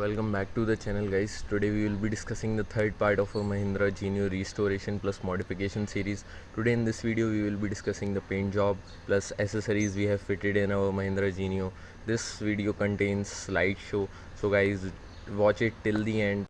Welcome back to the channel, guys. Today we will be discussing the third part of our Mahindra Genio restoration plus modification series. Today in this video we will be discussing the paint job plus accessories we have fitted in our Mahindra Genio. This video contains slideshow, so guys watch it till the end.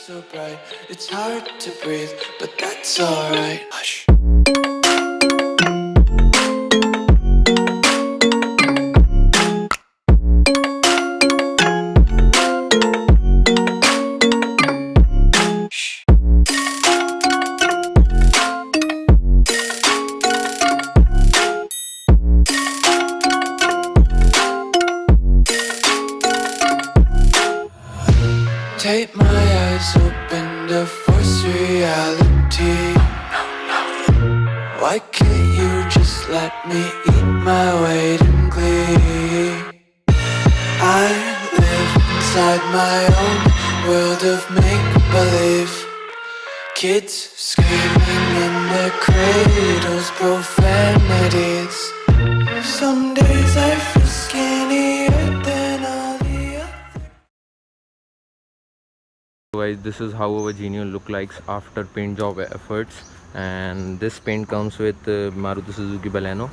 So bright, it's hard to breathe, but that's alright. Hush. Take my eyes open to force reality. Why can't you just let me eat my weight in glee? I live inside my own world of make-believe. Kids screaming in their cradles, profanities. Some days I feel skinnier than all the others. So guys, this is how our Genio look like after paint job efforts, and this paint comes with Maruti Suzuki Bolero,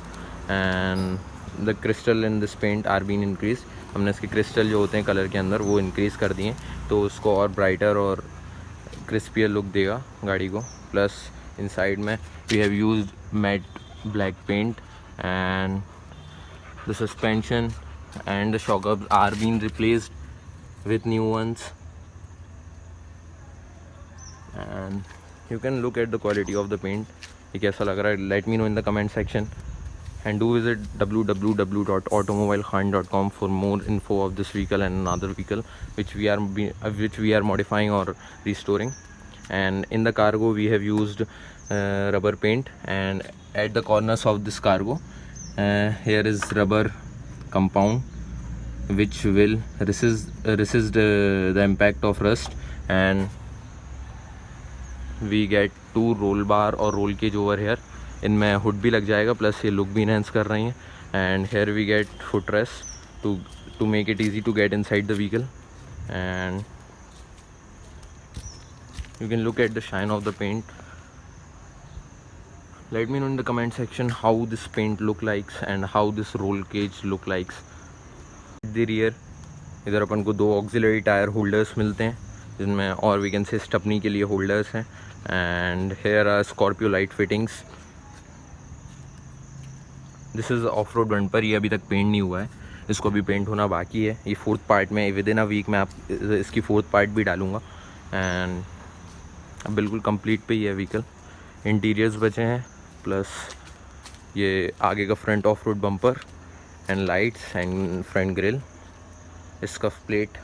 and the crystal in this paint are being increased. हमने इसके crystal जो होते हैं colour के अंदर वो increase कर दिए, तो उसको और ब्राइटर और क्रिस्पियर लुक देगा गाड़ी को. प्लस इनसाइड में we have used matte black paint, and the suspension and the shock abs are being replaced with new ones. And you can look at the quality of the paint. ये कैसा लग रहा है, let me know in the comment section. and do visit www.automobilekhan.com for more info of this vehicle and another vehicle which we are modifying or restoring. And in the cargo we have used rubber paint, and at the corners of this cargo here is rubber compound which will resist the impact of rust, and we get 2 roll bar और roll cage over here. इनमें hood भी लग जाएगा, plus ये look भी enhance कर रही हैं. And here we get foot rest to make it easy to get inside the vehicle. And you can look at the shine of the paint. Let me know in the comment section how this paint look likes and how this roll cage look likes. The rear इधर अपन को 2 auxiliary tire holders मिलते हैं जिनमें और we can say stepney के लिए holders हैं. And here are Scorpio light fittings. This is off road bumper. ये अभी तक पेंट नहीं हुआ है, इसको अभी पेंट होना बाकी है. ये 4th पार्ट में विद इन अ वीक में आप इसकी 4th पार्ट भी डालूँगा. एंड अब बिल्कुल कंप्लीट पे ही है व्हीकल. इंटीरियर्स बचे हैं, प्लस ये आगे का front of road bumper and lights and front grille, scuff plate.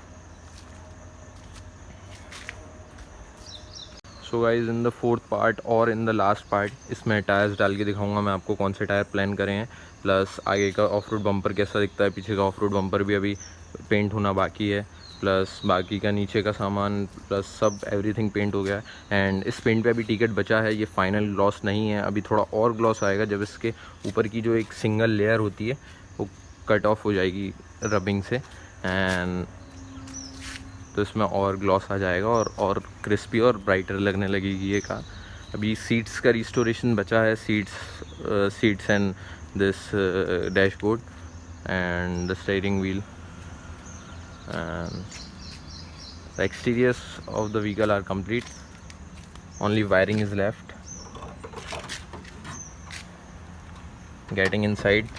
So guys in the 4th part और इन द लास्ट पार्ट इसमें टायर्स डाल के दिखाऊंगा मैं आपको कौन से टायर प्लान करें हैं, प्लस आगे का ऑफ रोड बम्पर कैसा दिखता है, पीछे का ऑफ रोड बम्पर भी अभी पेंट होना बाकी है, प्लस बाकी का नीचे का सामान, प्लस सब एवरीथिंग पेंट हो गया है. एंड इस पेंट पे अभी टिकट बचा है, ये फाइनल ग्लॉस नहीं है. अभी थोड़ा और ग्लॉस आएगा जब इसके ऊपर की जो एक सिंगल लेयर होती है वो कट ऑफ हो जाएगी रबिंग से, एंड तो इसमें और ग्लॉस आ जाएगा और क्रिस्पी और ब्राइटर लगने लगेगी ये कार. अभी सीट्स का रिस्टोरेशन बचा है, seats and this dashboard and the steering wheel. And the exteriors of the vehicle are complete, only wiring is left. Getting inside,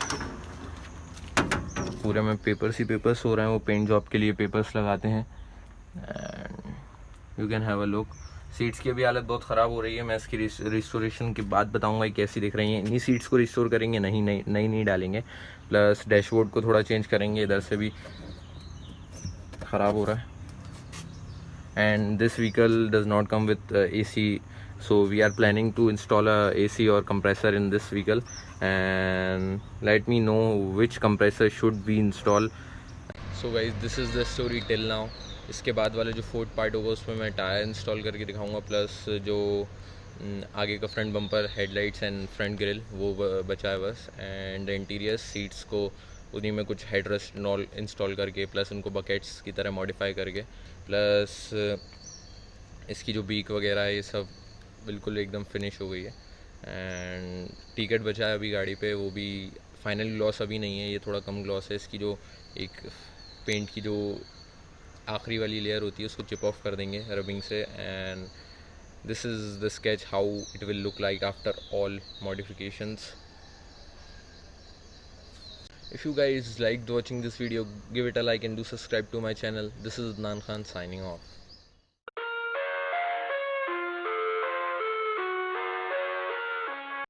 पूरे में पेपर्स ही पेपर्स हो रहे हैं. वो पेंट जॉब के लिए पेपर्स लगाते हैं. And you can have a look. Seats की भी हालत बहुत ख़राब हो रही है. मैं इसकी रिस्टोरेशन के बाद बताऊंगा ये कैसी दिख रही हैं. इन्हीं सीट्स को रिस्टोर करेंगे, नहीं डालेंगे. प्लस डैशबोर्ड को थोड़ा चेंज करेंगे, इधर से भी ख़राब हो रहा है. And this vehicle does not come with AC, so we are planning to install a AC or compressor in this vehicle, and let me know which compressor should we install. So guys, this is the story till now. इसके बाद वाले जो 4th part होगा उसमें मैं tyre install करके दिखाऊंगा, plus जो आगे का front bumper, headlights and front grille वो बचा है बस. एंड इंटीरियर सीट्स को उन्हीं में कुछ हेडरेस्ट इंस्टॉल करके, प्लस उनको बकेट्स की तरह मॉडिफाई करके, प्लस इसकी जो बीक वगैरह है ये सब बिल्कुल एकदम फिनिश हो गई है. एंड टिकट बचा है अभी गाड़ी पे, वो भी फाइनल ग्लॉस अभी नहीं है, ये थोड़ा कम ग्लॉस है. इसकी जो एक पेंट की जो आखिरी वाली लेयर होती है उसको चिप ऑफ कर देंगे रबिंग से. And this is the sketch how it will look like after all modifications. If you guys liked watching this video, give it a like and do subscribe to my channel. This is Adnaan Khan signing off.